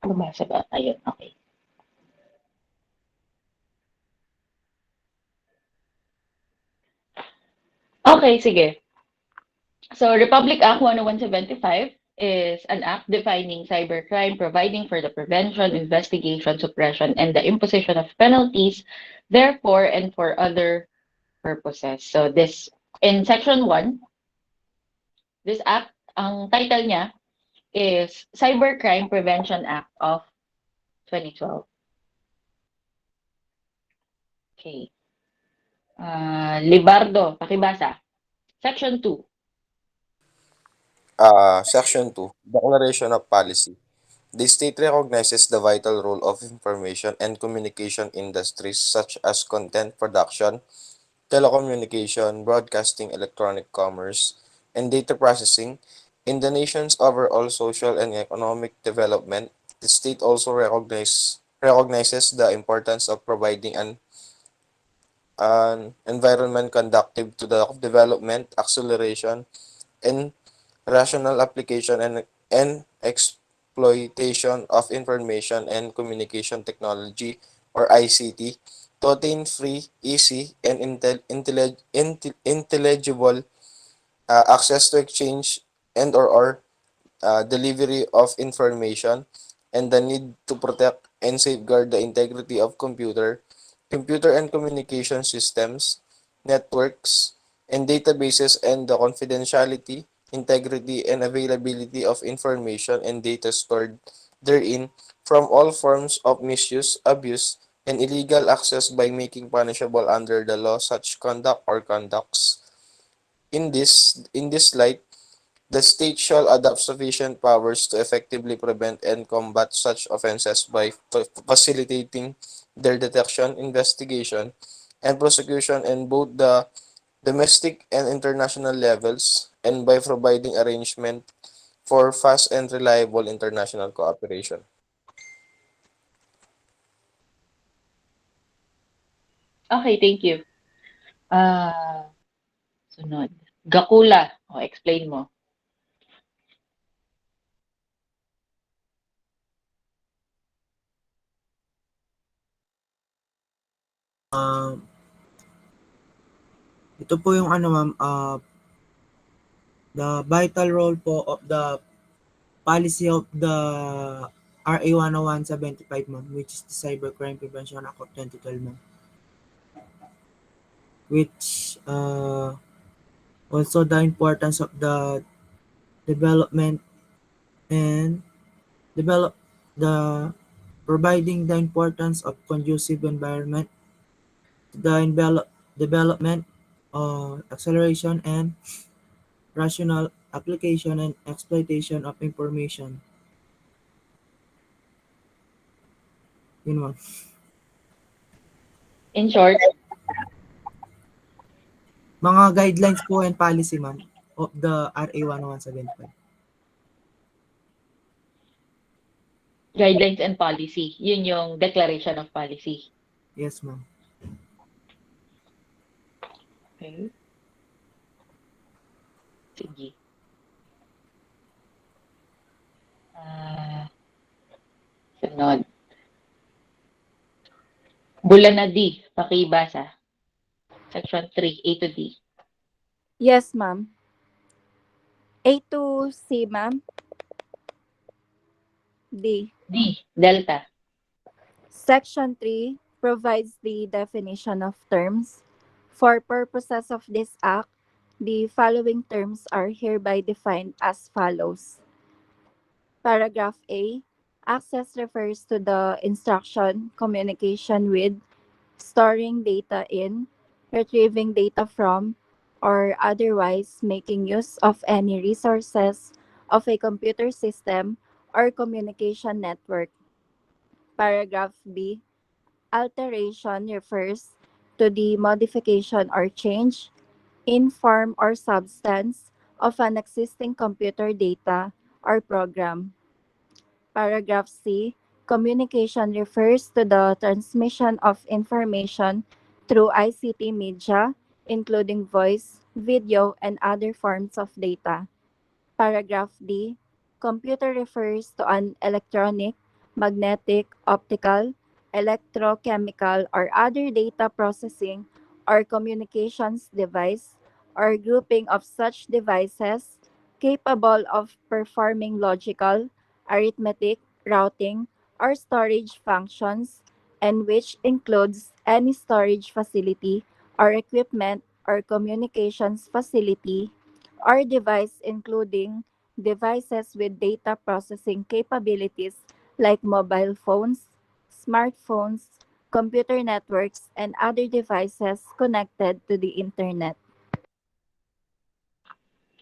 Bumasa ba? Ayun, okay. Okay, sige. So, Republic Act 10175 is an act defining cybercrime, providing for the prevention, investigation, suppression, and the imposition of penalties, therefore, and for other purposes. So, this, in Section 1, this act, ang title niya is Cybercrime Prevention Act of 2012. Okay. Libardo, pakibasa. Section 2. Section 2, Declaration of Policy. The state recognizes the vital role of information and communication industries such as content production, telecommunication, broadcasting, electronic commerce, and data processing in the nation's overall social and economic development. The state also recognizes the importance of providing an environment conducive to the development, acceleration, and rational application and exploitation of information and communication technology or ICT to attain free, easy, and intelligible access to exchange and or delivery of information, and the need to protect and safeguard the integrity of computer and communication systems, networks, and databases, and the confidentiality, integrity, and availability of information and data stored therein from all forms of misuse, abuse, and illegal access by making punishable under the law such conduct or conducts. In this light, the state shall adopt sufficient powers to effectively prevent and combat such offenses by facilitating their detection, investigation, and prosecution in both the domestic and international levels, and by providing arrangement for fast and reliable international cooperation. Okay, thank you. Ah, sunod. Gakula. O, explain mo. Ah, ito po yung ano ma'am, the vital role po of the policy of the RA 10175 ma'am, which is the Cybercrime Prevention Act of 2012 ma'am, which also the importance of the development and develop the providing the importance of conducive environment to the development, acceleration, and rational application and exploitation of information. Yun ma'am. In short, Mga guidelines po and policy ma'am of the RA 10175. guidelines and policy. Yun yung declaration of policy. Yes ma'am. Okay. Sige. Sunod. Bulana D. Pakibasa. Section 3, A to D. Yes, ma'am. A to C, ma'am. D. D. Delta. Section 3 provides the definition of terms. For purposes of this act, the following terms are hereby defined as follows. Paragraph A. Access refers to the instruction, communication with, storing data in, retrieving data from, or otherwise making use of any resources of a computer system or communication network. Paragraph B. Alteration refers to the modification or change in form or substance of an existing computer data or program. Paragraph C. Communication refers to the transmission of information through ICT media, including voice, video, and other forms of data. Paragraph D. Computer refers to an electronic, magnetic, optical, electrochemical, or other data processing or communications device, or grouping of such devices capable of performing logical, arithmetic, routing, or storage functions, and which includes any storage facility or equipment or communications facility or device including devices with data processing capabilities like mobile phones, smartphones, computer networks, and other devices connected to the internet.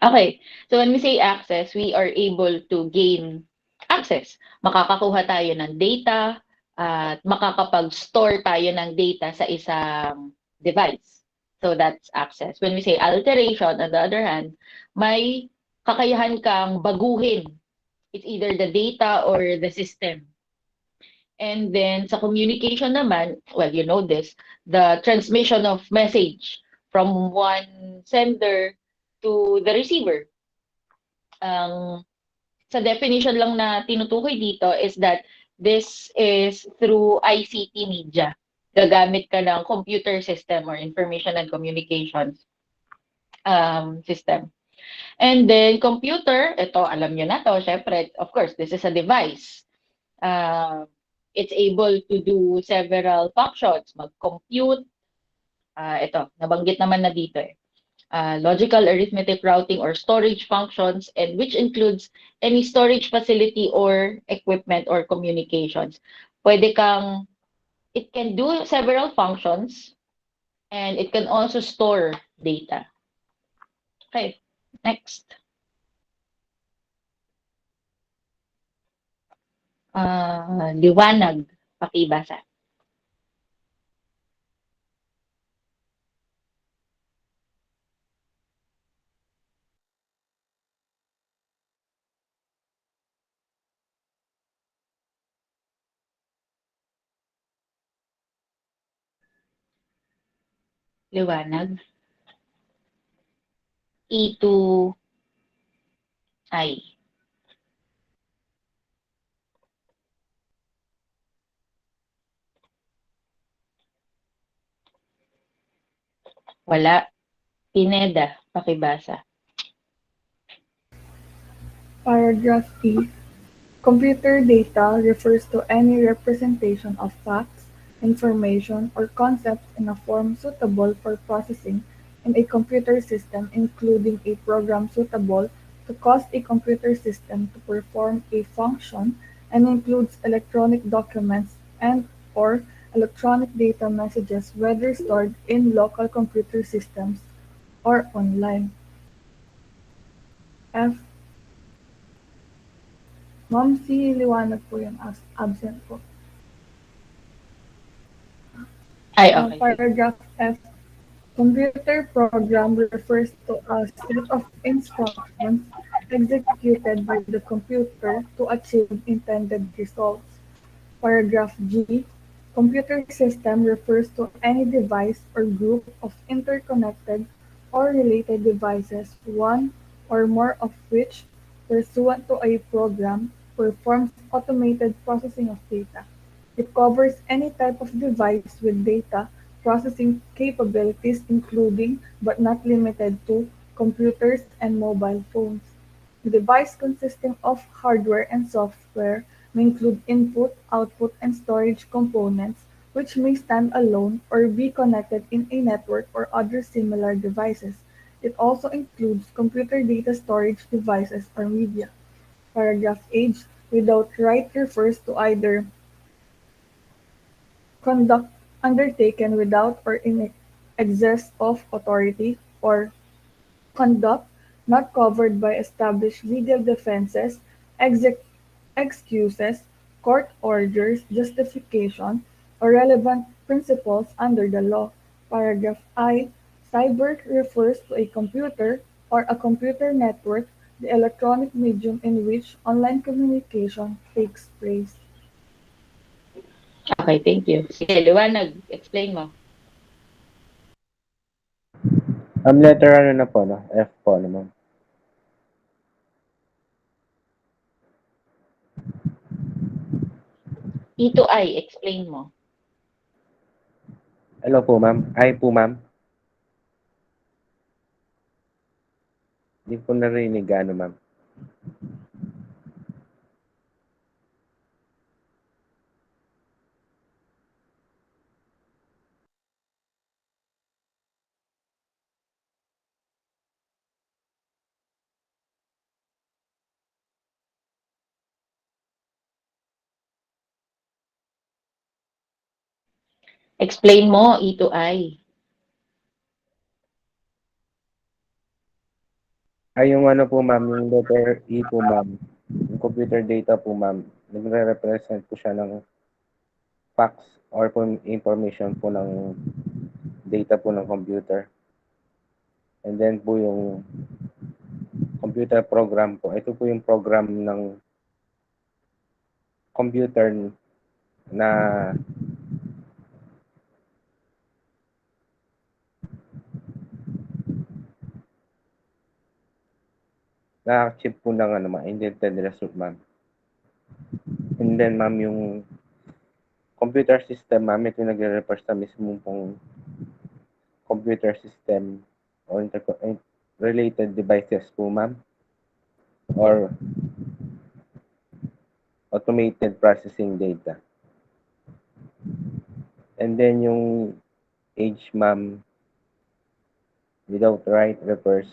Okay. So when we say access, we are able to gain access. Makakakuha tayo ng data at makakapag-store tayo ng data sa isang device. So that's access. When we say alteration, on the other hand, may kakayahan kang baguhin. It's either the data or the system. And then sa communication naman, well, you know this, the transmission of message from one sender to the receiver. Ang sa definition lang na tinutukoy dito is that this is through ICT media. Gagamit ka ng computer system or information and communications system. And then computer, ito alam nyo na to, syempre, of course, this is a device. Uh, it's able to do several functions, mag-compute, ito, nabanggit naman na dito eh. Logical, arithmetic, routing, or storage functions, and which includes any storage facility or equipment or communications. Pwede kang, it can do several functions, and it can also store data. Okay, next. Liwanag, pakibasa. Liwanag. E2I. Wala. Pineda, pakibasa. Paragraph E. Computer data refers to any representation of facts, information, or concepts in a form suitable for processing in a computer system, including a program suitable to cause a computer system to perform a function, and includes electronic documents and/or electronic data messages, whether stored in local computer systems or online. F. Ma'am, si Liwanag po yung absent po. Ay, okay. Paragraph F. Computer program refers to a set of instructions executed by the computer to achieve intended results. Paragraph G. Computer system refers to any device or group of interconnected or related devices, one or more of which, pursuant to a program, performs automated processing of data. It covers any type of device with data processing capabilities including, but not limited to, computers and mobile phones. The device consisting of hardware and software may include input, output, and storage components, which may stand alone or be connected in a network or other similar devices. It also includes computer data storage devices or media. Paragraph H. Without right refers to either conduct undertaken without or in excess of authority, or conduct not covered by established legal defenses, excuses, court orders, justification, or relevant principles under the law. Paragraph I. Cyber refers to a computer or a computer network, the electronic medium in which online communication takes place. Okay, thank you. Sige, Liwanag, explain mo. Letter ano na po, no? F po naman. E to I, explain mo. Hello po, ma'am. Ay po, ma'am. Hindi po narinig ano, ma'am. Explain mo, E to I. Ay, yung ano po, ma'am, yung letter E po, ma'am. Yung computer data po, ma'am. Nagre-represent po siya ng facts or po information po ng data po ng computer. And then po yung computer program po. Ito po yung program ng computer na na-achieve po ng ano, ma'am, intended result, ma'am. And then, ma'am, yung computer system, ma'am, ito nagre-refer sa mismo pong computer system or related devices po, ma'am, or automated processing data. And then yung age, ma'am, without right refers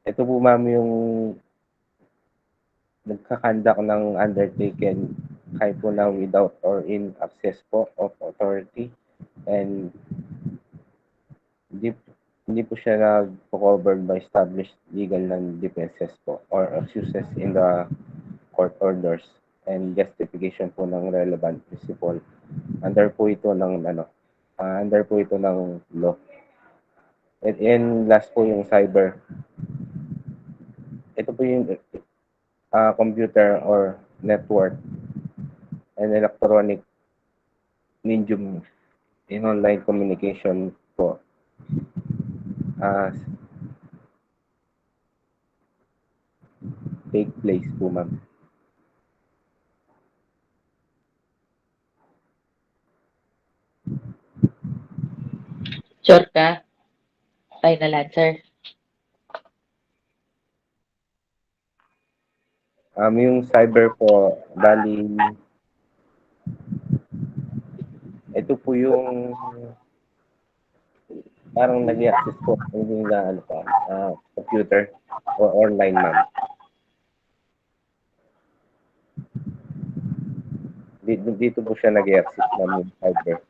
ito po, ma'am, yung nagkakandak ng undertaken kahit po na without or in access po of authority, and hindi, hindi po siya nag-covered by established legal non-defenses po or excuses in the court orders and justification po ng relevant principle. Under po ito ng under po ito ng law. And last po yung cyber. Ito po yung computer or network and electronic medium in online communication po. Take place po, ma'am. Sure ka? Final answer. Yung cyber po, bali, ito po yung parang nag-access po hindi na ano pa, computer or online, ma'am. Dito po siya nag-access, ma'am, yung cyber.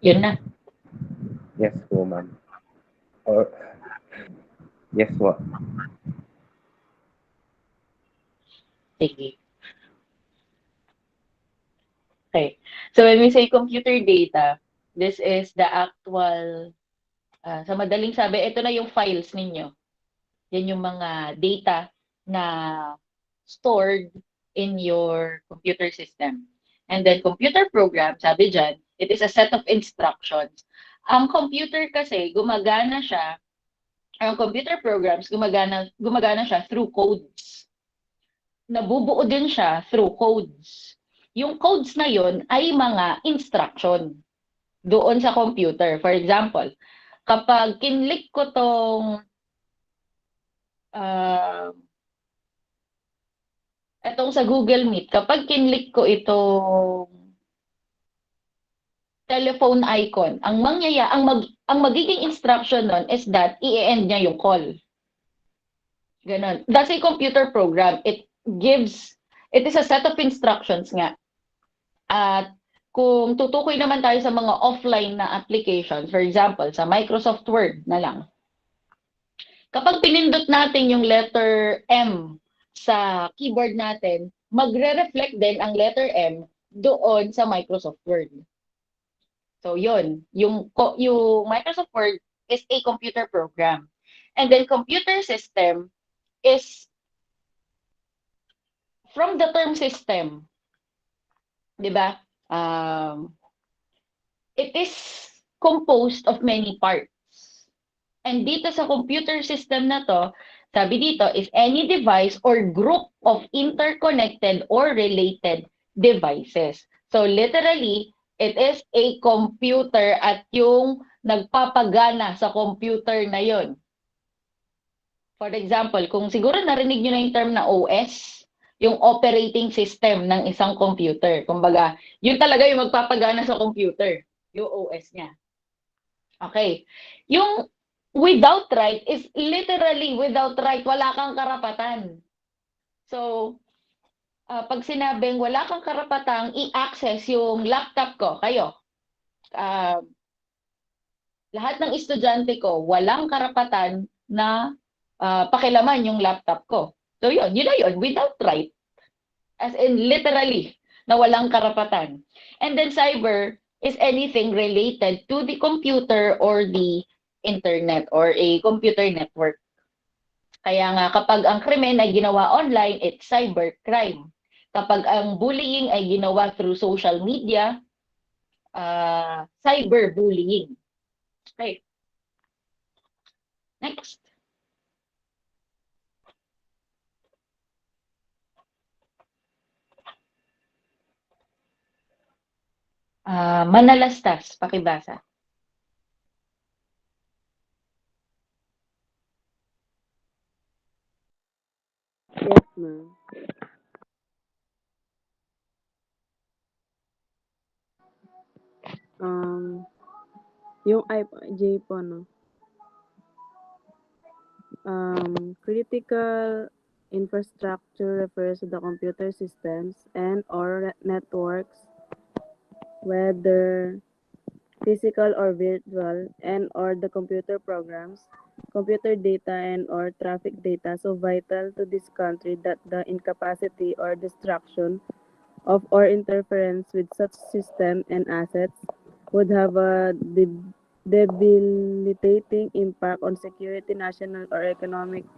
Yun na. Yes po, ma'am. Or, yes po. Sige. Okay. So when we say computer data, this is the actual, sa madaling sabi, ito na yung files ninyo. Yan yung mga data na stored in your computer system. And then computer program, sabi dyan, it is a set of instructions. Ang computer kasi, ang computer programs, gumagana siya through codes. Nabubuo din siya through codes. Yung codes na yon ay mga instruction doon sa computer. For example, kapag kinlik ko tong etong sa Google Meet, kapag kinlik ko itong telephone icon, ang magiging instruction nun is that i-end niya yung call. Ganon. That's a computer program. It is a set of instructions nga. At kung tutukoy naman tayo sa mga offline na applications, for example, sa Microsoft Word na lang, kapag pinindot natin yung letter M sa keyboard natin, magre-reflect din ang letter M doon sa Microsoft Word. So yun, yung Microsoft Word is a computer program. And then computer system is from the term system. 'di ba? It is composed of many parts. And dito sa computer system na to, sabi dito is any device or group of interconnected or related devices. So literally, it is a computer at yung nagpapagana sa computer na yon. For example, kung siguro narinig nyo na yung term na OS, yung operating system ng isang computer. Kumbaga, yun talaga yung magpapagana sa computer, yung OS niya. Okay. Yung without right is literally without right, wala kang karapatan. So, pag sinabing wala kang karapatang i-access yung laptop ko, kayo, lahat ng estudyante ko, walang karapatan na pakilaman yung laptop ko. So yun na yun, without right. As in literally, na walang karapatan. And then cyber is anything related to the computer or the internet or a computer network. Kaya nga kapag ang krimen ay ginawa online, it's cybercrime. Kapag ang bullying ay ginawa through social media, cyberbullying. Okay. Next. Manalastas, pakibasa. Yes, ma'am. Yung IJ po, no? Critical infrastructure refers to the computer systems and or networks, whether physical or virtual, and or the computer programs, computer data and or traffic data so vital to this country that the incapacity or destruction of or interference with such system and assets would have a debilitating impact on security, national or economic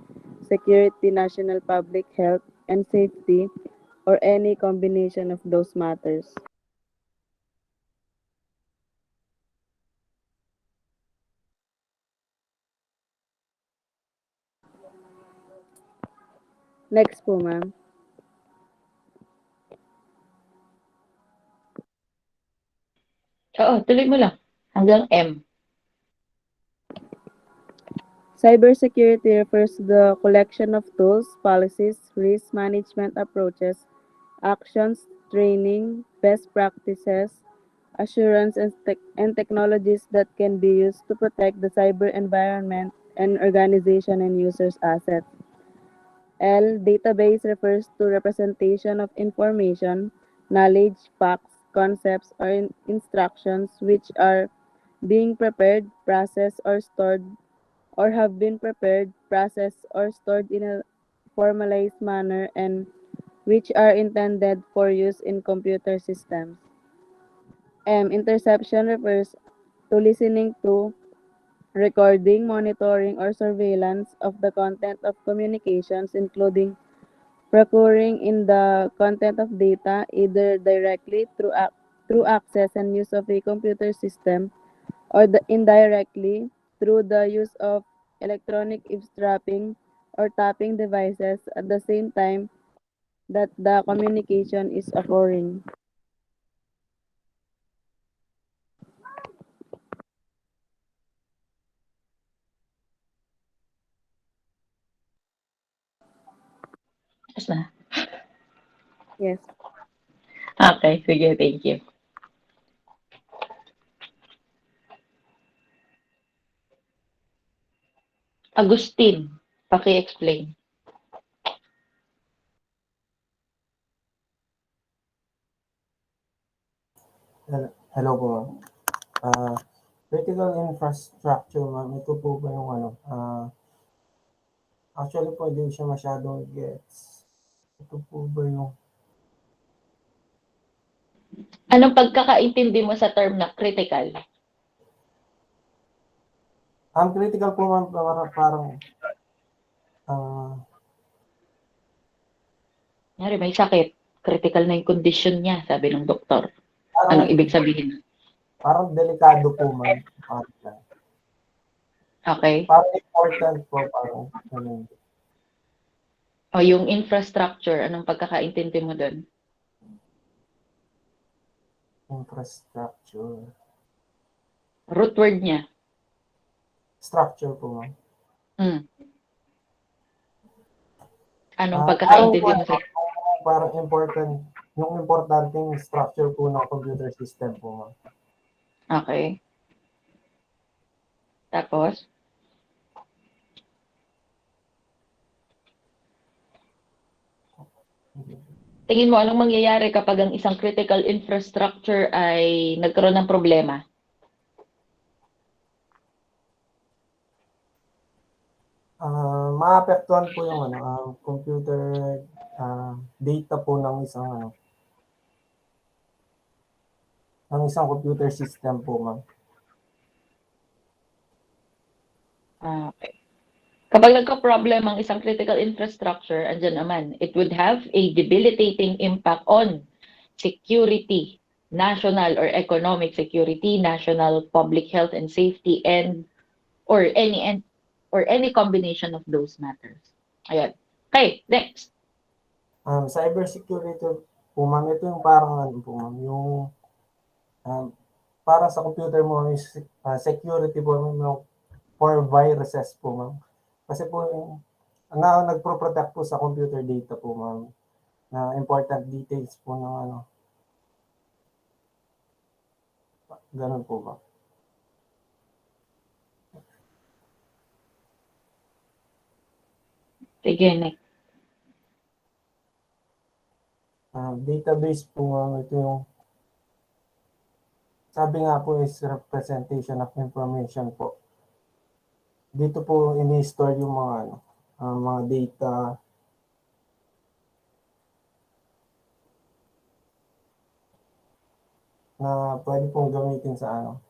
security, national public health and safety, or any combination of those matters. Next po, ma'am. Oo, tuloy mo lang. Hanggang M. Cybersecurity refers to the collection of tools, policies, risk management approaches, actions, training, best practices, assurance, and technologies that can be used to protect the cyber environment and organization and users' assets. L. Database refers to representation of information, knowledge, facts, concepts, or instructions which are being prepared, processed, or stored, or have been prepared, processed, or stored in a formalized manner and which are intended for use in computer systems. M. Interception refers to listening to, recording, monitoring, or surveillance of the content of communications, including procuring in the content of data either directly through access and use of a computer system or indirectly through the use of electronic eavesdropping or tapping devices at the same time that the communication is occurring. Tapos na. Yes. Okay, sige, thank you. Agustin, paki-explain. Hello po, ma'am. Critical infrastructure, ma'am, ito po ba yung actually po din siya masyadong gets. Ito po ba yung Anong pagkakaintindi mo sa term na critical? ang critical po, ma'am, parang May sakit. critical na yung kondisyon niya, sabi ng doktor. Parang, Anong ibig sabihin? parang delikado po, ma'am. Okay? Parang important po, parang ganun. O yung infrastructure, anong pagkakaintindi mo doon? Infrastructure. Root word niya. Structure po, ma'am. Hmm. Anong Parang, pagkakaintindi mo sa parang important, yung importanteng structure po ng computer system po, ma'am. Okay. Tapos? Tingin mo, anong mangyayari kapag ang isang critical infrastructure ay nagkaroon ng problema? Maapektuhan po yung computer data po ng isang computer system po, ma'am. Okay. Kapag nagka-problem ang isang critical infrastructure, andyan naman, it would have a debilitating impact on security, national or economic security, national public health and safety, and or any combination of those matters. Ayan. Okay, next. Cybersecurity po, ma'am, ito yung parang po, ma'am, yung para sa computer mo is security po, ma'am, for viruses po, ma'am. Kasi po, nagpro-protect po sa computer data po, ma'am, na important details po ng ganun po ba. Sige, next. Database po, ma'am, ito yung sabi nga po is representation of information po. Dito po ini-store yung mga data na pwede pong gamitin sa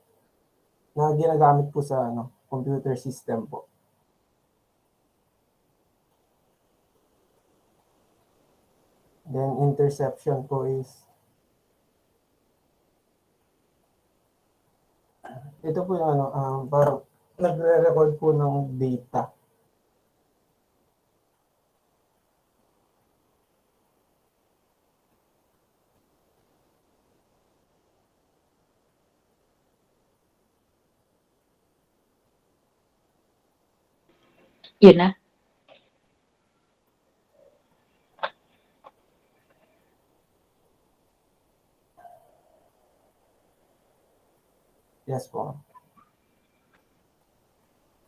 na ginagamit po sa computer system po. Then interception po is ito po yung parang nagre-record po ng data. Yun na. Yes po.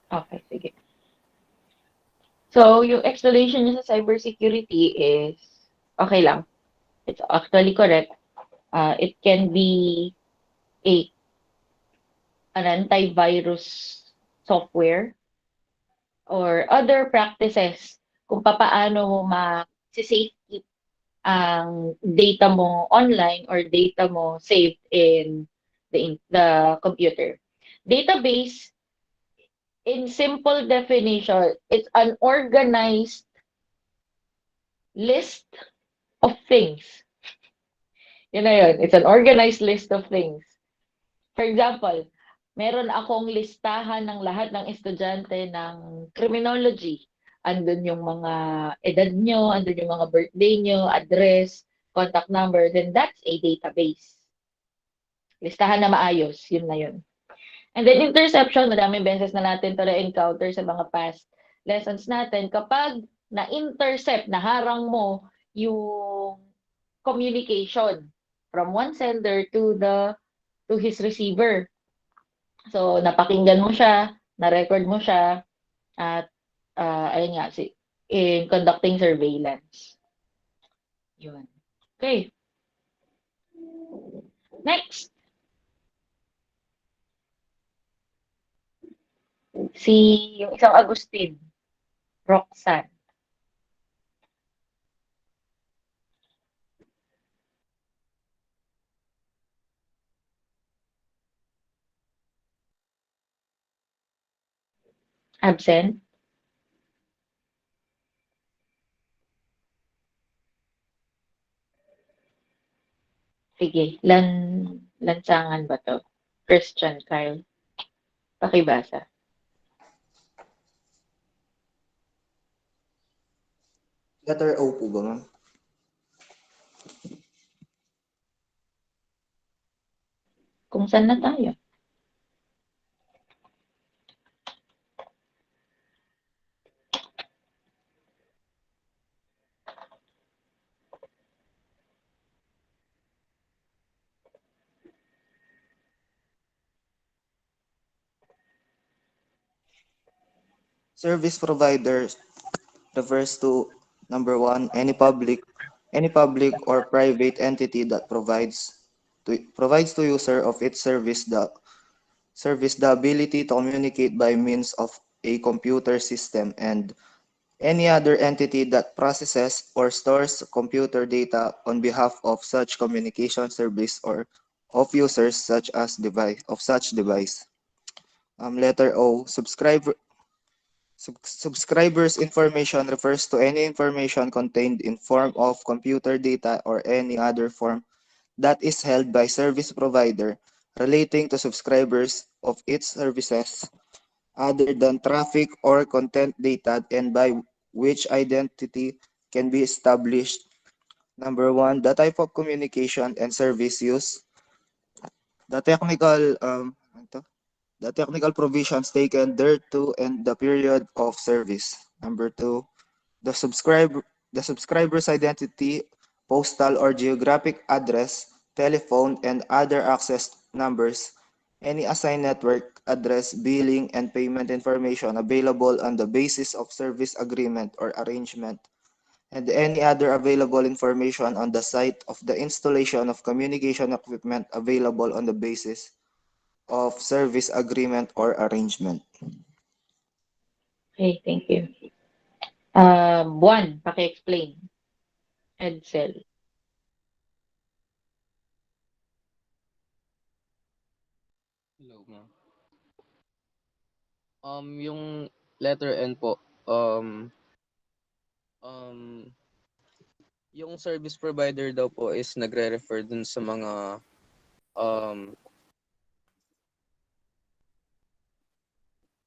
Okay, sige. So, yung explanation niya sa cybersecurity is okay lang. It's actually correct. It can be an antivirus software or other practices kung papaano mo ma-safety ang data mo online or data mo saved in the computer. Database, in simple definition, it's an organized list of things. Yun na yun. It's an organized list of things. For example, meron akong listahan ng lahat ng estudyante ng criminology. Andun yung mga edad nyo, andun yung mga birthday nyo, address, contact number, then that's a database. Listahan na maayos, yun na yun. And then interception, madaming beses na natin to na-encounter sa mga past lessons natin. Kapag na-intercept, naharang mo yung communication from one sender to his receiver. So, napakinggan mo siya, na-record mo siya, at ayun nga, in conducting surveillance. Yun. Okay. Next. Yung isang Agustin, Roxanne. Absent. Sige, lansangan ba 'to? Christian Kyle, pakibasa. Letter O po ba, ma'am? Kung saan na tayo? Service provider refers to number one, any public or private entity that provides to user of its service the ability to communicate by means of a computer system and any other entity that processes or stores computer data on behalf of such communication service or of users such device. Letter O, subscribers information refers to any information contained in form of computer data or any other form that is held by service provider relating to subscribers of its services other than traffic or content data and by which identity can be established. Number one, the type of communication and service used, the technical provisions taken thereto and the period of service. Number two, the subscriber's identity, postal or geographic address, telephone and other access numbers, any assigned network address, billing and payment information available on the basis of service agreement or arrangement, and any other available information on the site of the installation of communication equipment available on the basis of service agreement or arrangement. Okay, thank you. 1, paki-explain. Edsel. Hello, ma'am. Yung letter N po, um, yung service provider daw po is nagre-refer dun um,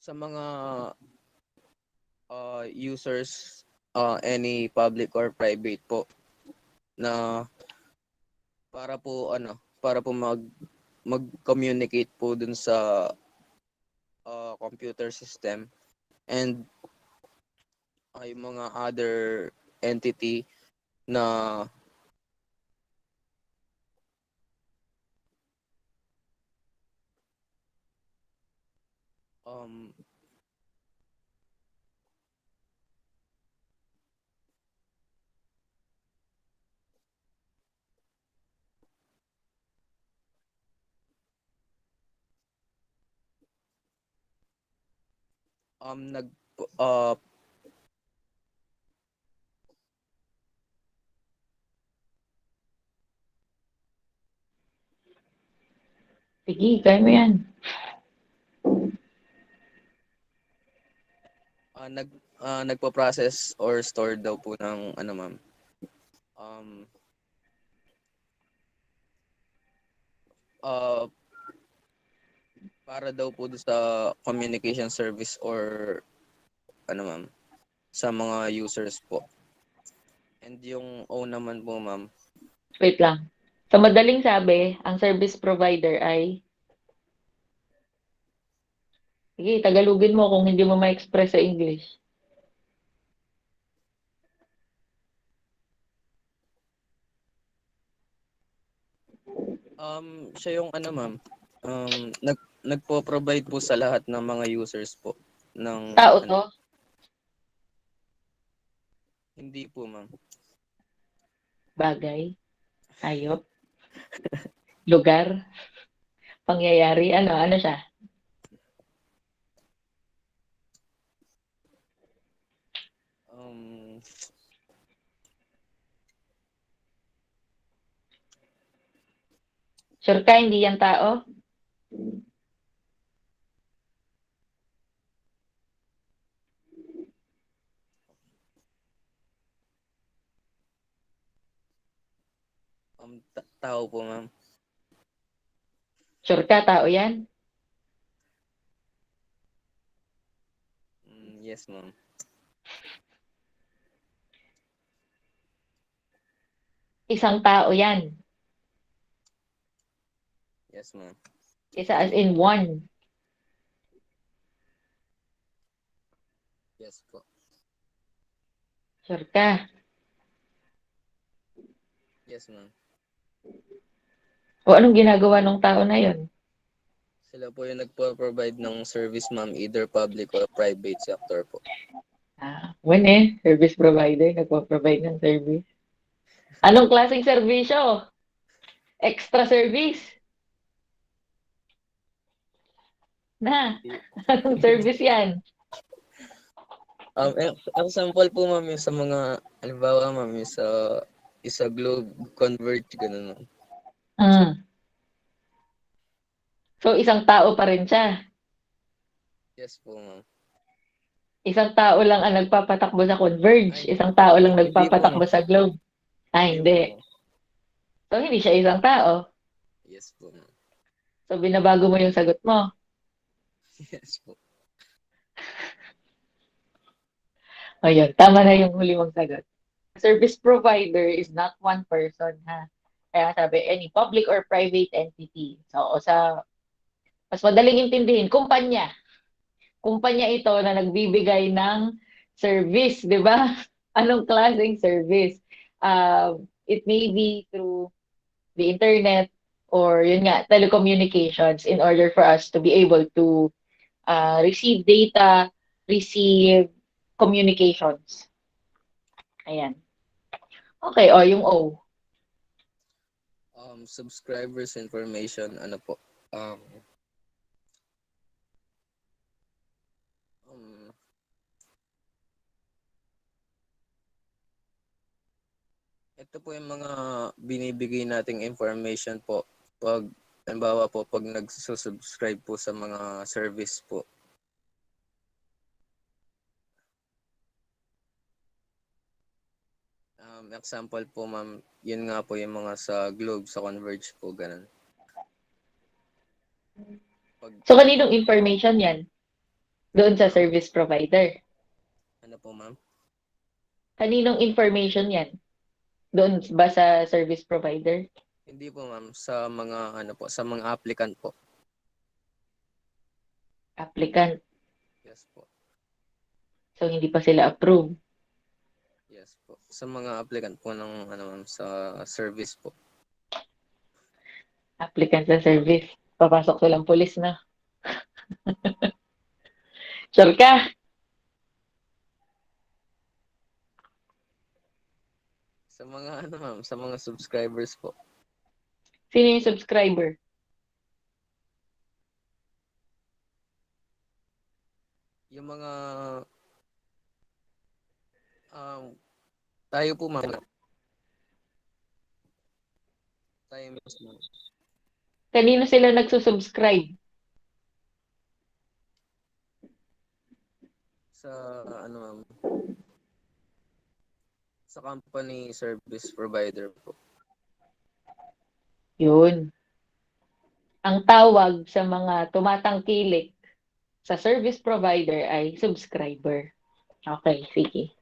sa mga users, any public or private po na para po mag-communicate po dun sa computer system and yung mga other entity na um, nag uh, Sige, kaya mo yan. nagpo-process or store daw po ng ma'am, um, uh, para daw po sa communication service or ma'am, sa mga users po. And yung O naman po ma'am, Wait lang. Sa madaling sabi, ang service provider ay, sige, Tagalogin mo kung hindi mo ma-express sa English. siya yung ma'am, nagpo-provide po sa lahat ng mga users po ng Tao to? hindi po ma'am. Bagay? Hayop? Lugar? Pangyayari? Ano siya? Um, Sure ka, hindi yan tao? Tao po, ma'am. Sure ka, tao yan? Yes, ma'am. Isang tao yan. Yes, ma'am. Isa as in one. Yes po. Sure ka? Yes, ma'am. O anong ginagawa ng tao na yon? Sila po yung nagpo-provide ng service, ma'am, either public or private sector po. When service provider, nagpo-provide ng service. Anong klaseng serbisyo? Extra service? Na, anong service yan? Example po, ma'am, yung sa mga, halimbawa, ma'am, yung sa Globe Convert, ganun, ma'am. So, isang tao pa rin siya. Yes po, ma'am. Isang tao lang ang nagpapatakbo sa Converge. Ay, Isang tao lang hindi po, nagpapatakbo ma'am. sa Globe. Hindi po, Hindi. ma'am. So, hindi siya isang tao. Yes po, ma'am. So, binabago mo yung sagot mo. Yes po. Ayun, tama na yung huli mong sagot. Service provider is not one person, ha? Kaya sabi, any public or private entity. So, sa mas madaling intindihin, kumpanya. Kumpanya ito na nagbibigay ng service, di ba? Anong klaseng service? It may be through the internet or yun nga, telecommunications in order for us to be able to receive data, receive communications. Ayan. Okay, o yung O. Subscribers information, ano po? Ito po yung mga binibigay nating information po pag, halimbawa po, pag nagsusubscribe po sa mga service po. Example po, ma'am, yun nga po yung mga sa Globe, sa Converge po, ganun. So, kaninong information yan? Doon sa service provider. Ano po, ma'am? Kaninong information yan? Doon ba sa service provider? Hindi po, ma'am, sa mga ano po, sa mga applicant po. Applicant. Yes po. So, hindi pa sila approve. Yes po. Sa mga applicant po ng ano, ma'am, sa service po. Applicant sa service. Papasok silang pulis na. Sure ka? Sa mga ano, ma'am, sa mga subscribers po. Sino yung subscriber? Yung mga tayo po, ma'am. Tayo mismo. Kanino sila nagsusubscribe? Sa ano, ma'am, sa company service provider po. Yun. Ang tawag sa mga tumatangkilik sa service provider ay subscriber. Okay, sige.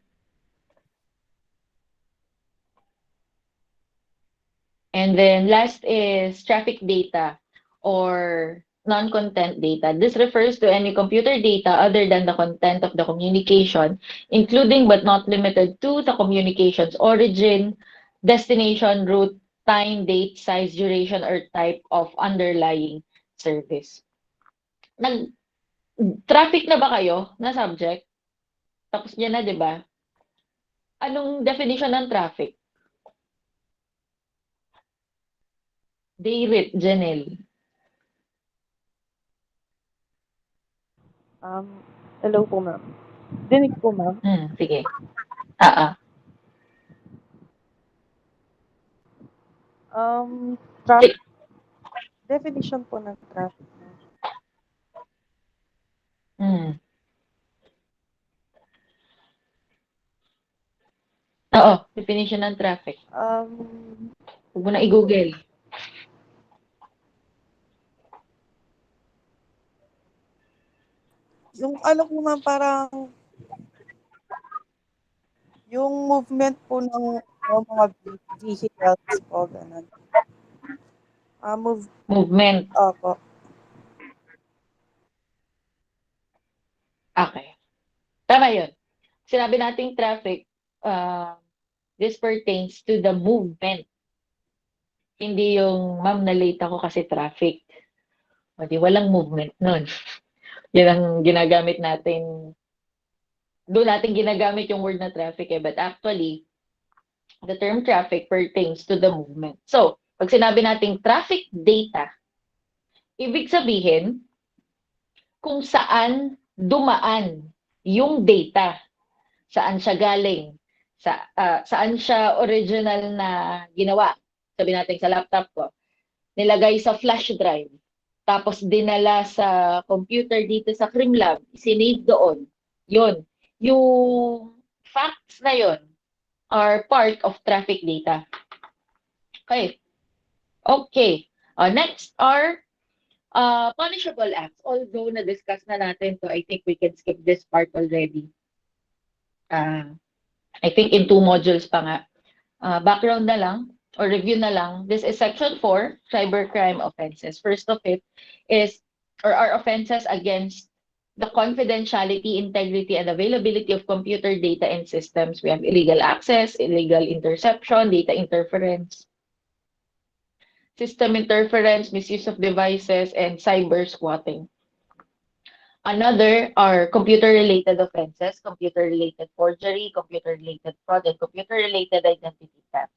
And then last is traffic data or non-content data. This refers to any computer data other than the content of the communication, including but not limited to the communication's origin, destination, route, time, date, size, duration, or type of underlying service. Nag-traffic na ba kayo na subject? Tapos niya na, di ba? Anong definition ng traffic? Dayrit, Janelle. Hello po, ma'am. Dinig po, ma'am. Sige. Ah. Traffic. Definition po ng traffic. Oo, definition ng traffic. Huwag mo na i-google. Yung ano po ma'am, parang yung movement po ng mga vehicles po, ganun. Movement. Opo. Okay. Tama yun. Sinabi nating traffic, this pertains to the movement. Hindi yung, ma'am, na-late ako kasi traffic. O di, walang movement nun. Yan ang ginagamit natin. Doon natin ginagamit yung word na traffic eh. But actually, the term traffic pertains to the movement. So, pag sinabi nating traffic data, ibig sabihin, kung saan dumaan yung data. Saan siya galing, saan siya original na ginawa. Sabi natin sa laptop ko, nilagay sa flash drive, tapos dinala sa computer dito sa Crimlab, sinave doon. Yun. Yung facts na yun are part of traffic data. Okay. Okay. Next are punishable acts. Although na-discuss na natin to, I think we can skip this part already. I think in 2 modules pa nga. Background na lang or review na lang. This is section 4, cybercrime offenses. First of it is or are offenses against the confidentiality, integrity, and availability of computer data and systems. We have illegal access, illegal interception, data interference, system interference, misuse of devices, and cyber squatting. Another are computer-related offenses, computer-related forgery, computer-related fraud, and computer-related identity theft.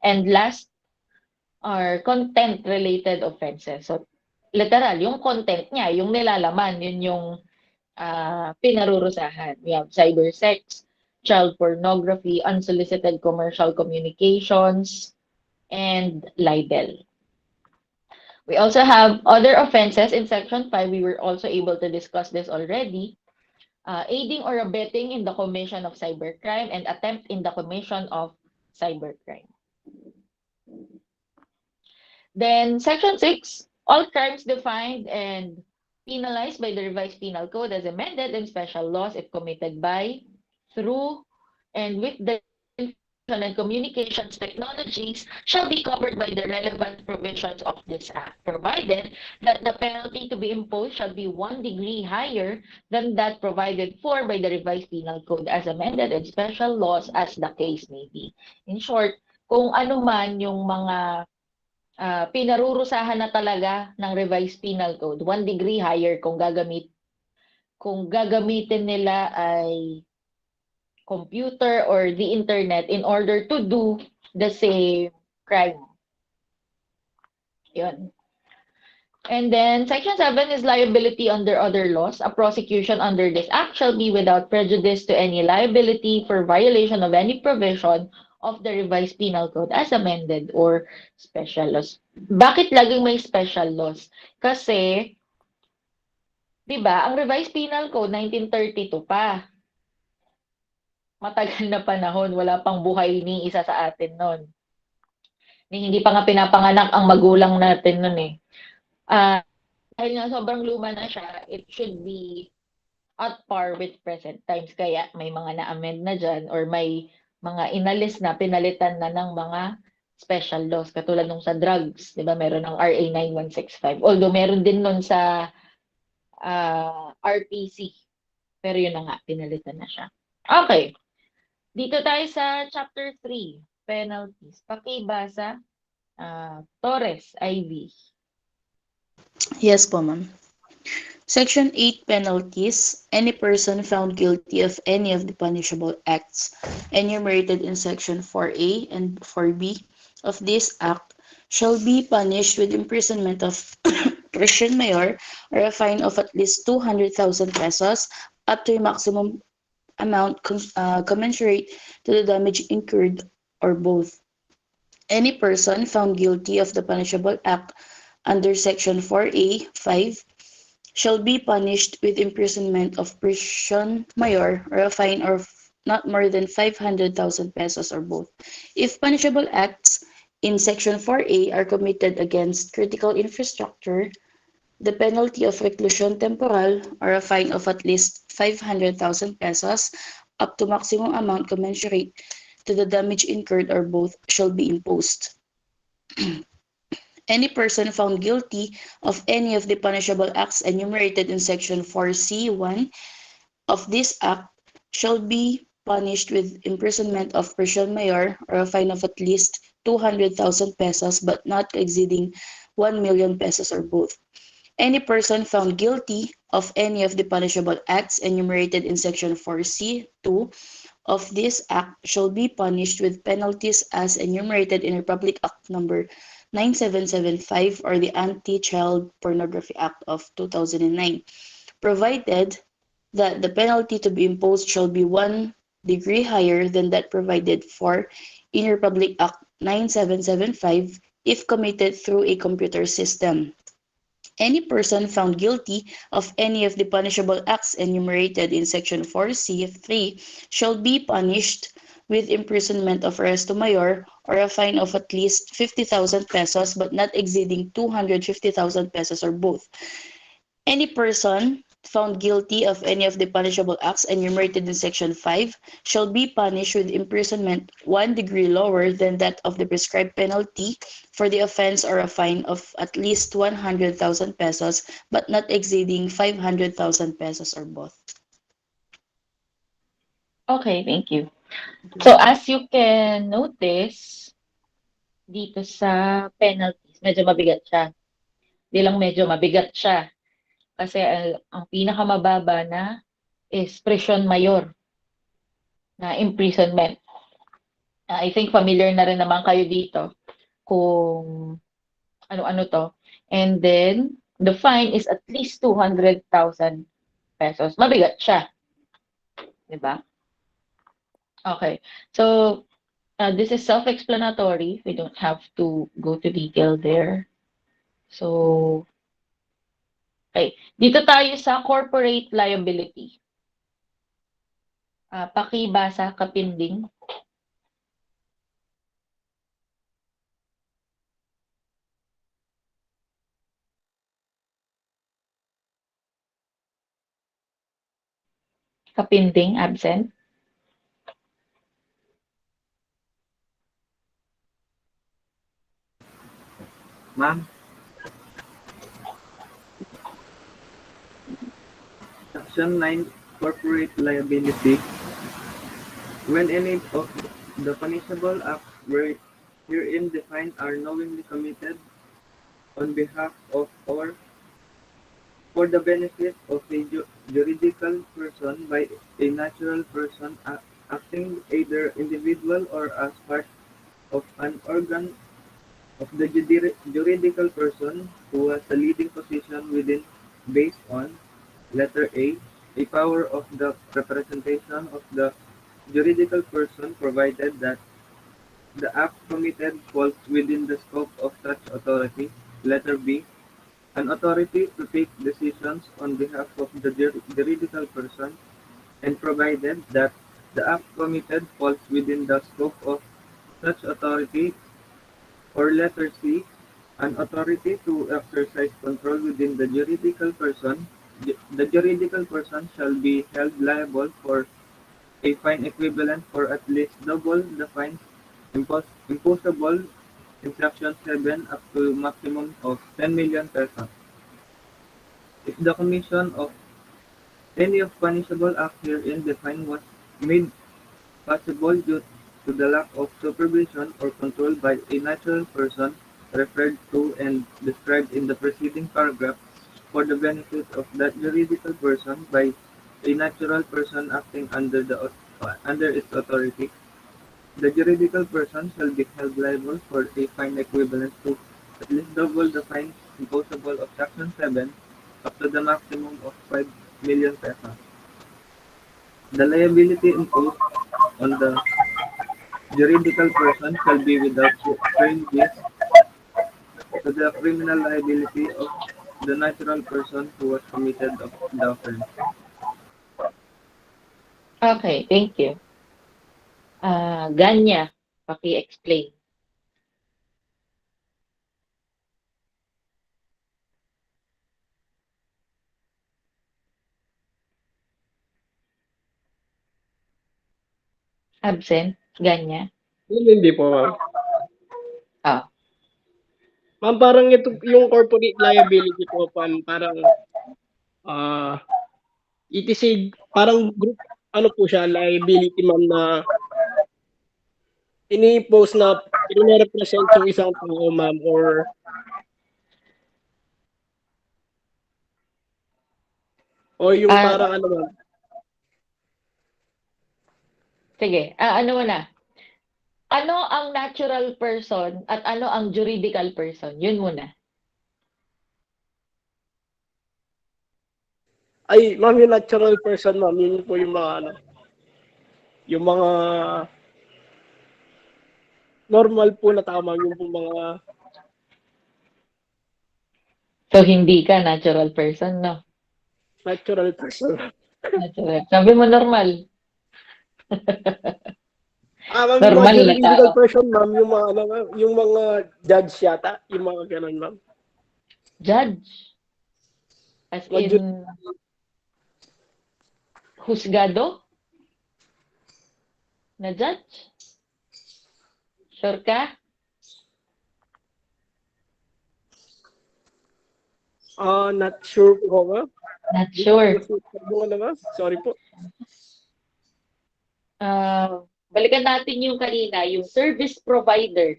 And last are content-related offenses. So, literal, yung content niya, yung nilalaman, yun yung pinarurusahan. We have cyber sex, child pornography, unsolicited commercial communications, and libel. We also have other offenses in Section 5. We were also able to discuss this already. Aiding or abetting in the commission of cybercrime and attempt in the commission of cybercrime. Then Section 6, all crimes defined and penalized by the revised penal code as amended and special laws if committed by, through, and with the information and communications technologies shall be covered by the relevant provisions of this act, provided that the penalty to be imposed shall be 1 degree higher than that provided for by the revised penal code as amended and special laws as the case may be. In short, kung ano man yung mga pinarurusahan na talaga ng revised penal code, 1 degree higher kung gagamitin nila ay computer or the internet in order to do the same crime. Yun. And then Section 7 is liability under other laws. A prosecution under this act shall be without prejudice to any liability for violation of any provision of the revised penal code as amended or special laws. Bakit laging may special laws? Kasi, di ba, ang revised penal code 1932 pa. Matagal na panahon, wala pang buhay ni isa sa atin noon. Hindi pa nga pinapanganak ang magulang natin noon eh. Dahil nga sobrang luma na siya, it should be at par with present times. Kaya may mga na-amend na dyan or may mga inalis na, pinalitan na ng mga special laws. Katulad nung sa drugs, di ba? Meron ng RA 9165. Although meron din nun sa RPC. Pero yun na nga, pinalitan na siya. Okay. Dito tayo sa chapter 3, penalties. Pakibasa, Torres, Ivy. Yes po, ma'am. Section 8, penalties. Any person found guilty of any of the punishable acts enumerated in Section 4A and 4B of this act shall be punished with imprisonment of prisión mayor or a fine of at least 200,000 pesos up to a maximum amount commensurate to the damage incurred or both. Any person found guilty of the punishable act under Section 4A 5 shall be punished with imprisonment of prisión mayor or a fine of not more than 500,000 pesos or both. If punishable acts in Section 4A are committed against critical infrastructure, the penalty of reclusion temporal or a fine of at least 500,000 pesos up to maximum amount commensurate to the damage incurred or both shall be imposed. Any person found guilty of any of the punishable acts enumerated in Section 4C1 of this act shall be punished with imprisonment of prisión mayor or a fine of at least 200,000 pesos but not exceeding 1 million pesos or both. Any person found guilty of any of the punishable acts enumerated in Section 4C2 of this act shall be punished with penalties as enumerated in Republic Act Number 9775 or the Anti-Child Pornography Act of 2009, provided that the penalty to be imposed shall be 1 degree higher than that provided for in Republic Act 9775 if committed through a computer system. Any person found guilty of any of the punishable acts enumerated in Section 4C3 shall be punished with imprisonment of arresto mayor or a fine of at least 50,000 pesos but not exceeding 250,000 pesos or both. Any person found guilty of any of the punishable acts enumerated in Section 5 shall be punished with imprisonment 1 degree lower than that of the prescribed penalty for the offense or a fine of at least 100,000 pesos but not exceeding 500,000 pesos or both. Okay, thank you. So as you can notice, dito sa penalties, medyo mabigat siya. Di lang medyo mabigat siya. Kasi ang pinakamababa na is prison mayor na imprisonment. I think familiar na rin naman kayo dito kung ano-ano to. And then, the fine is at least 200,000 pesos. Mabigat siya. Diba? Okay. So, this is self-explanatory. We don't have to go to detail there. So, okay. Dito tayo sa corporate liability. Pakibasa, Kapinding. Kapinding, absent. Ma'am, Section 9 Corporate Liability. When any of the punishable acts were herein defined are knowingly committed on behalf of or for the benefit of a juridical person by a natural person acting either individual or as part of an organ of the juridical person who has a leading position within based on letter A power of the representation of the juridical person provided that the act committed falls within the scope of such authority. Letter B, an authority to take decisions on behalf of the juridical person and provided that the act committed falls within the scope of such authority. Or letter C, an authority to exercise control within the juridical person. The juridical person shall be held liable for a fine equivalent for at least double the fine imposable in Section 7 up to maximum of 10 million pesos. If the commission of any of punishable act herein defined was made possible due to the lack of supervision or control by a natural person referred to and described in the preceding paragraph for the benefit of that juridical person by a natural person acting under its authority, the juridical person shall be held liable for a fine equivalent to at least double the fine imposable of Section 7 up to the maximum of 5 million pesos. The liability imposed on the juridical person shall be without prejudice to the criminal liability of the natural person who was committed of the offense. Okay, thank you. Ganya, paki-explain. Absent? Ganyan? Hindi po, ma'am. Ah. Ma'am, parang ito, yung corporate liability po, parang, ETC, parang group, ano po siya, liability, ma'am, na ini-post na represent yung isang tao, ma'am, o yung parang ano, ma'am. Sige, ano muna. Ano ang natural person at ano ang juridical person? Yun muna. Ay, ma'am, yung natural person, ma'am, yun po yung mga, ano, yung mga normal po na tao, ma'am, yung po mga... So, hindi ka natural person, no? Natural person. Natural. Sabi mo normal. Ma'am, yung mga Normal na juridical tao. person, ma'am, yung mga, ano, ma'am, yung mga judge yata, yung mga ganun, ma'am. Judge? As in, husgado? Na judge? Sure ka? Not sure po, ma'am. Not sure. Sorry po. Balikan natin yung kanina, yung service provider.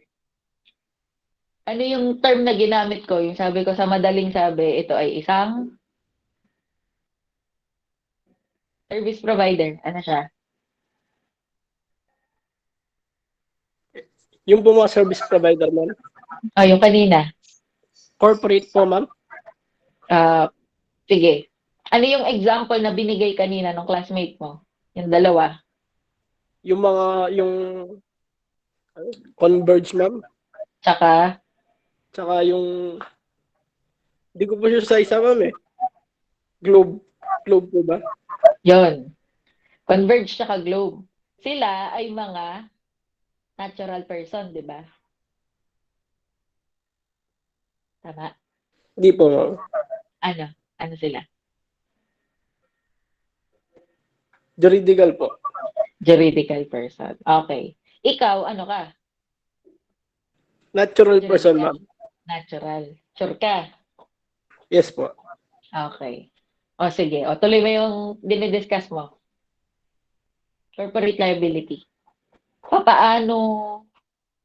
Ano yung term na ginamit ko? Yung sabi ko sa madaling sabi, ito ay isang service provider. Ano siya? Yung po mga service provider, ma'am. Yung kanina. Corporate po, ma'am. Sige. Ano yung example na binigay kanina ng classmate mo? Yung dalawa. Yung mga, yung Converge, ma'am. Tsaka yung, hindi ko po siya sa isa, ma'am, eh. Globe po ba? Yon. Converge tsaka Globe. Sila ay mga natural person, di ba? Tama? Hindi po, ma'am. Ano? Ano sila? Juridical po. Juridical person. Okay. Ikaw, ano ka? Natural person, ma'am. Natural. Sure ka? Yes po. Okay. O sige. O tuloy mo yung dinidiscuss mo. Corporate liability. Papaano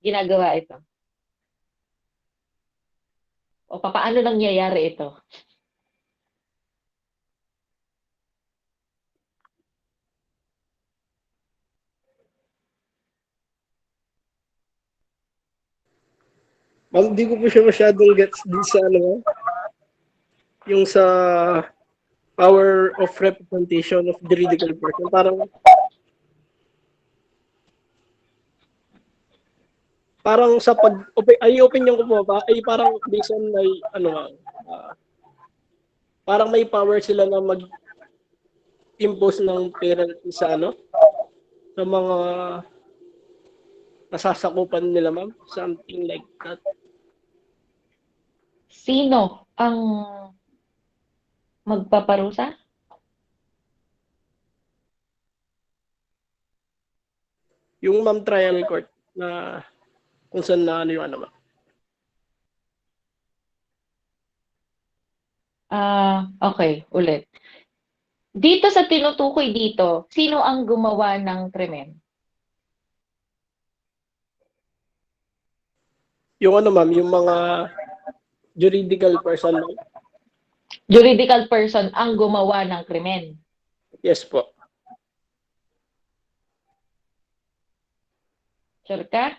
ginagawa ito? O papaano nangyayari ito? Ma'am, di ko po siya masyadong gets din sa ano, yung sa power of representation of juridical person. Parang sa ay opinion ko po ba, ay parang based on my, ano, parang may power sila na mag-impose ng penalty sa ano, sa mga nasasakupan nila, ma'am. Something like that. Sino ang magpaparusa? Yung ma'am trial court na kung saan na ano yung ano, ma'am. Okay, ulit. Dito sa tinutukoy dito, sino ang gumawa ng krimen? Yung ano, ma'am, yung mga juridical person, ma'am. Juridical person ang gumawa ng krimen. Yes po. Sure ka?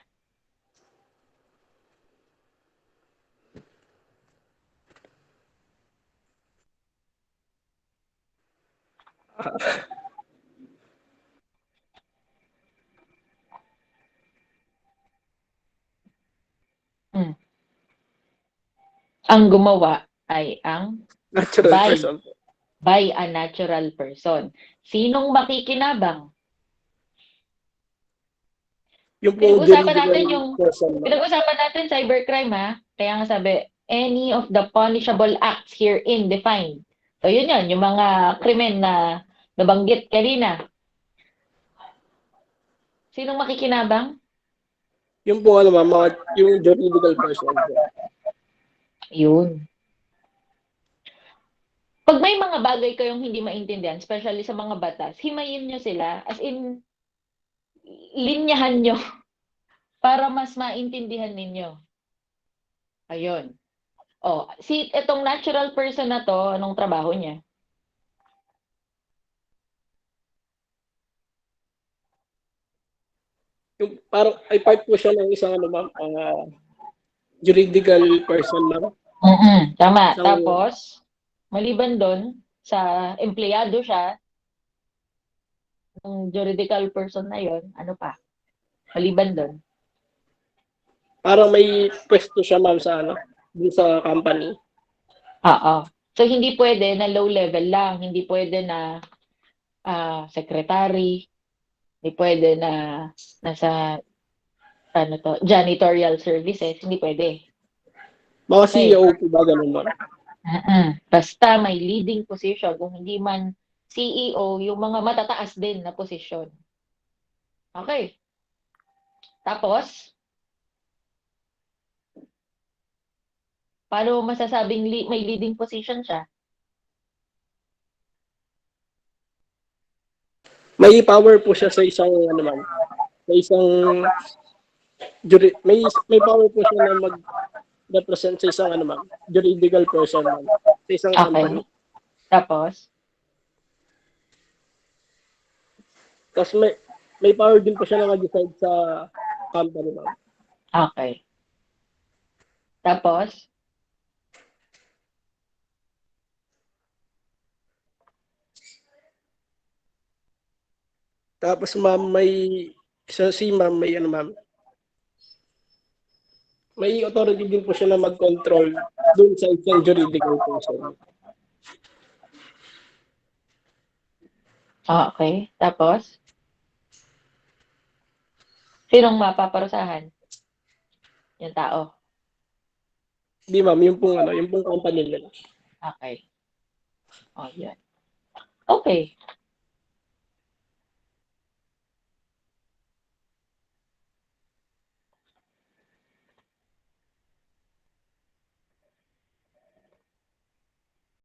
Ang gumawa ay ang natural person. By a natural person. Sinong makikinabang? Yung pinag-usapan natin person, pinag-usapan natin cybercrime, ha? Kaya nga sabi, any of the punishable acts herein defined. So yun yan, yung mga krimen na nabanggit kanina. Sinong makikinabang? Yung po ano ma'am, yung juridical person. Yun. Pag may mga bagay kayong hindi maintindihan, especially sa mga batas, himayin nyo sila. As in, linyahan nyo para mas maintindihan ninyo. Ayun. Oh, itong natural person na to, anong trabaho niya? Yung parang ay part po siya ng isang ano ma'am, juridical person ma'am. Tama. Isang, Tapos, maliban doon, sa empleyado siya, ng juridical person na yon, ano pa? Maliban doon. parang may pwesto siya ma'am sa ano, dun sa company. Oo. So, hindi pwede na low level lang. Hindi pwede na secretary. Hindi pwede na nasa janitorial services. Hindi pwede. Mga Okay. CEO po ba ganun ma'am? Basta may leading position. Kung hindi man CEO, yung mga matataas din na posisyon. Okay. Tapos, paano masasabing may leading position siya? May power po siya sa isang ano ma'am, sa isang may power po siya na mag-represent sa isang ano ma'am, juridical person ma'am, sa isang company. Tapos? Tapos may power din po siya na mag-decide sa company ma'am. Okay. Tapos? Tapos ma'am ma'am may ano ma'am, may authority din po siya na mag-control dun sa isang juridical person. Okay. Tapos? Sinong mapaparusahan? Yung tao. Di ma'am, yung pong company nila. Okay. Oh, yan. Okay.